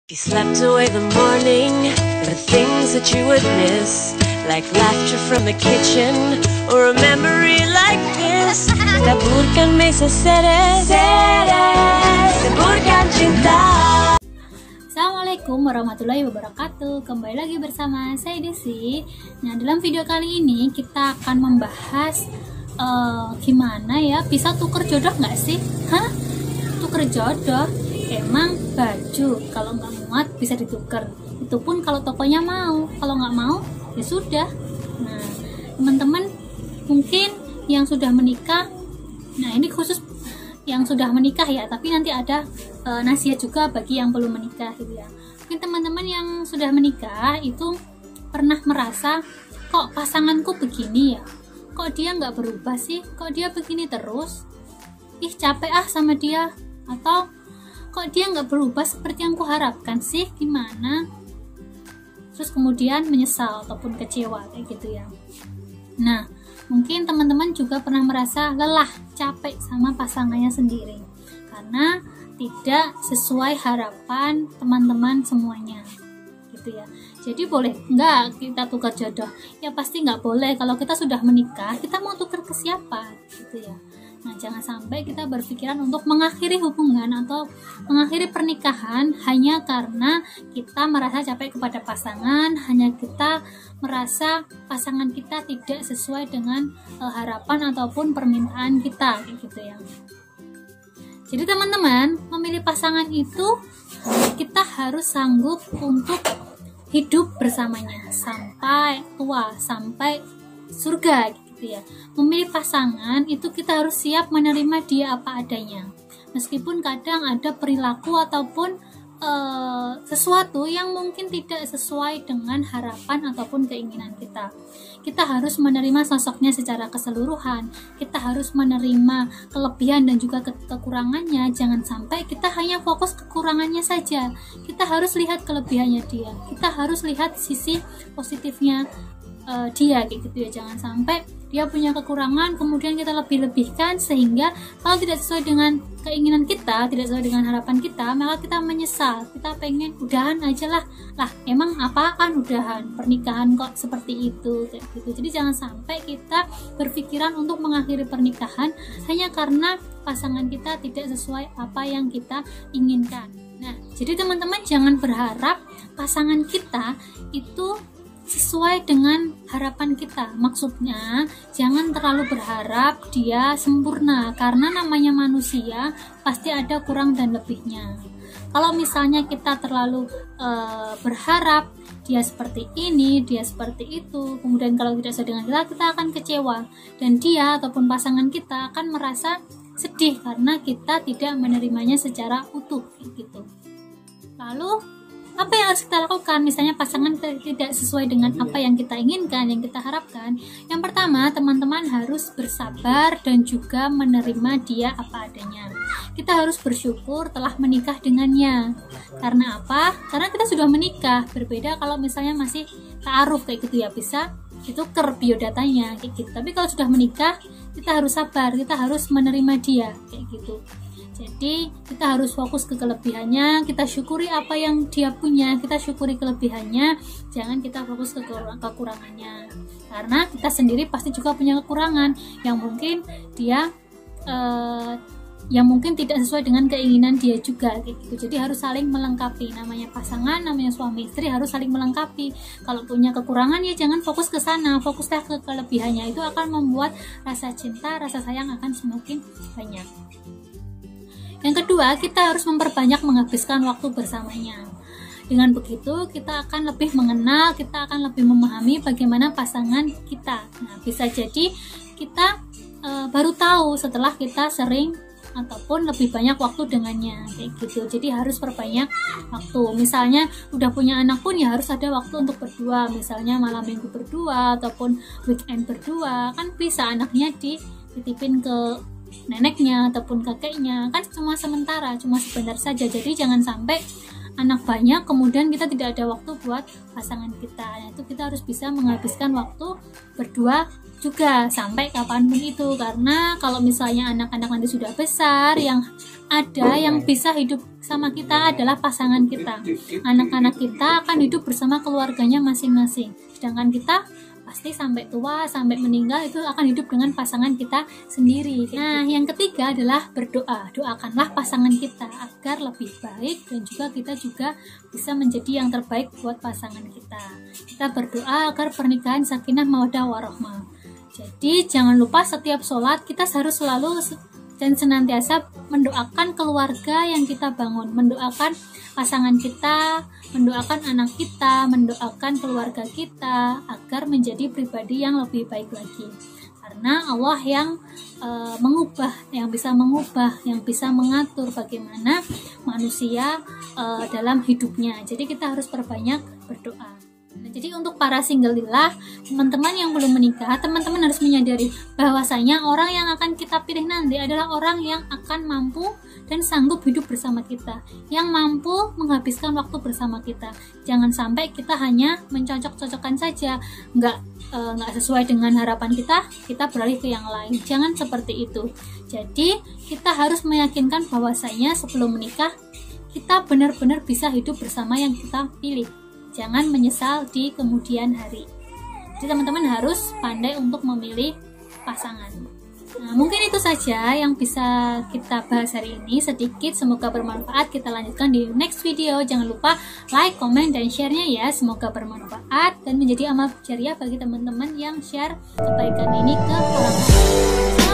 If you slept away the morning, there are things that you would miss, like laughter from the kitchen, or a memory like this. Taburkan mesa seres, taburkan cinta. Assalamualaikum warahmatullahi wabarakatuh. Kembali lagi bersama saya Desi. Nah, dalam video kali ini kita akan membahas gimana ya bisa tuker jodoh nggak sih? Tuker jodoh? Emang baju kalau nggak muat bisa dituker. Itu pun kalau tokonya mau. Kalau nggak mau ya sudah. Nah, teman-teman mungkin yang sudah menikah, nah ini khusus yang sudah menikah ya, tapi nanti ada nasihat juga bagi yang belum menikah gitu ya. Mungkin teman-teman yang sudah menikah itu pernah merasa, kok pasanganku begini ya, kok dia nggak berubah sih, kok dia begini terus, ih capek sama dia, atau kok dia nggak berubah seperti yang kuharapkan sih, gimana? Terus kemudian menyesal ataupun kecewa kayak gitu ya. Nah, mungkin teman-teman juga pernah merasa lelah, capek sama pasangannya sendiri karena tidak sesuai harapan teman-teman semuanya gitu ya. Jadi boleh nggak kita tukar jodoh? Ya pasti nggak boleh. Kalau kita sudah menikah, kita mau tukar ke siapa gitu ya. Nah, jangan sampai kita berpikiran untuk mengakhiri hubungan atau mengakhiri pernikahan hanya karena kita merasa capek kepada pasangan, hanya kita merasa pasangan kita tidak sesuai dengan harapan ataupun permintaan kita gitu ya. Jadi teman-teman, memilih pasangan itu kita harus sanggup untuk hidup bersamanya sampai tua, sampai surga gitu ya. Memilih pasangan itu kita harus siap menerima dia apa adanya. Meskipun kadang ada perilaku ataupun sesuatu yang mungkin tidak sesuai dengan harapan ataupun keinginan kita. Kita harus menerima sosoknya secara keseluruhan. Kita harus menerima kelebihan dan juga kekurangannya. Jangan sampai kita hanya fokus kekurangannya saja. Kita harus lihat kelebihannya dia. Kita harus lihat sisi positifnya dia kayak gitu ya. Jangan sampai dia punya kekurangan kemudian kita lebih-lebihkan, sehingga kalau tidak sesuai dengan keinginan kita, tidak sesuai dengan harapan kita, maka kita menyesal. Kita pengen udahan aja lah emang apaan udahan, pernikahan kok seperti itu kayak gitu. Jadi jangan sampai kita berpikiran untuk mengakhiri pernikahan hanya karena pasangan kita tidak sesuai apa yang kita inginkan. Nah, jadi teman-teman jangan berharap pasangan kita itu sesuai dengan harapan kita. Maksudnya jangan terlalu berharap dia sempurna, karena namanya manusia pasti ada kurang dan lebihnya. Kalau misalnya kita terlalu berharap dia seperti ini, dia seperti itu, kemudian kalau tidak sesuai dengan kita, kita akan kecewa, dan dia ataupun pasangan kita akan merasa sedih karena kita tidak menerimanya secara utuh gitu. Lalu apa yang harus kita lakukan? Misalnya pasangan tidak sesuai dengan apa yang kita inginkan, yang kita harapkan. Yang pertama, teman-teman harus bersabar dan juga menerima dia apa adanya. Kita harus bersyukur telah menikah dengannya. Karena apa? Karena kita sudah menikah. Berbeda kalau misalnya masih ta'aruf kayak gitu ya, bisa ditukar biodatanya kayak gitu. Tapi kalau sudah menikah, kita harus sabar, kita harus menerima dia kayak gitu. Jadi kita harus fokus ke kelebihannya, kita syukuri apa yang dia punya, kita syukuri kelebihannya, jangan kita fokus ke kekurangannya. Karena kita sendiri pasti juga punya kekurangan yang mungkin dia yang mungkin tidak sesuai dengan keinginan dia juga kayak gitu. Jadi harus saling melengkapi. Namanya pasangan, namanya suami istri harus saling melengkapi. Kalau punya kekurangan ya jangan fokus ke sana, fokuslah ke kelebihannya. Itu akan membuat rasa cinta, rasa sayang akan semakin banyak. Yang kedua, kita harus memperbanyak menghabiskan waktu bersamanya. Dengan begitu, kita akan lebih mengenal, kita akan lebih memahami bagaimana pasangan kita. Nah, bisa jadi kita baru tahu setelah kita sering ataupun lebih banyak waktu dengannya kayak gitu. Jadi harus perbanyak waktu. Misalnya udah punya anak pun ya harus ada waktu untuk berdua. Misalnya malam minggu berdua ataupun weekend berdua. Kan bisa anaknya dititipin ke neneknya ataupun kakeknya, kan cuma sementara, cuma sebentar saja. Jadi jangan sampai anak banyak kemudian kita tidak ada waktu buat pasangan kita. Nah, itu kita harus bisa menghabiskan waktu berdua juga sampai kapanpun itu. Karena kalau misalnya anak-anak nanti sudah besar, yang ada yang bisa hidup sama kita adalah pasangan kita. Anak-anak kita akan hidup bersama keluarganya masing-masing, sedangkan kita pasti sampai tua, sampai meninggal itu akan hidup dengan pasangan kita sendiri. Nah, yang ketiga adalah berdoa. Doakanlah pasangan kita agar lebih baik, dan juga kita juga bisa menjadi yang terbaik buat pasangan kita. Kita berdoa agar pernikahan sakinah mawaddah warahmah. Jadi jangan lupa setiap sholat kita harus selalu dan senantiasa mendoakan keluarga yang kita bangun, mendoakan pasangan kita, mendoakan anak kita, mendoakan keluarga kita agar menjadi pribadi yang lebih baik lagi. Karena Allah yang mengubah, yang bisa mengubah, yang bisa mengatur bagaimana manusia dalam hidupnya. Jadi kita harus perbanyak berdoa. Nah, jadi untuk para single lillah, teman-teman yang belum menikah, teman-teman harus menyadari bahwasanya orang yang akan kita pilih nanti adalah orang yang akan mampu dan sanggup hidup bersama kita, yang mampu menghabiskan waktu bersama kita. Jangan sampai kita hanya mencocok-cocokkan saja, nggak sesuai dengan harapan kita beralih ke yang lain. Jangan seperti itu. Jadi kita harus meyakinkan bahwasanya sebelum menikah kita benar-benar bisa hidup bersama yang kita pilih. Jangan menyesal di kemudian hari. Jadi teman-teman harus pandai untuk memilih pasangan. Nah, mungkin itu saja yang bisa kita bahas hari ini, sedikit, semoga bermanfaat. Kita lanjutkan di next video. Jangan lupa like, comment, dan share-nya ya. Semoga bermanfaat dan menjadi amal jariah bagi teman-teman yang share kebaikan ini ke orang lain.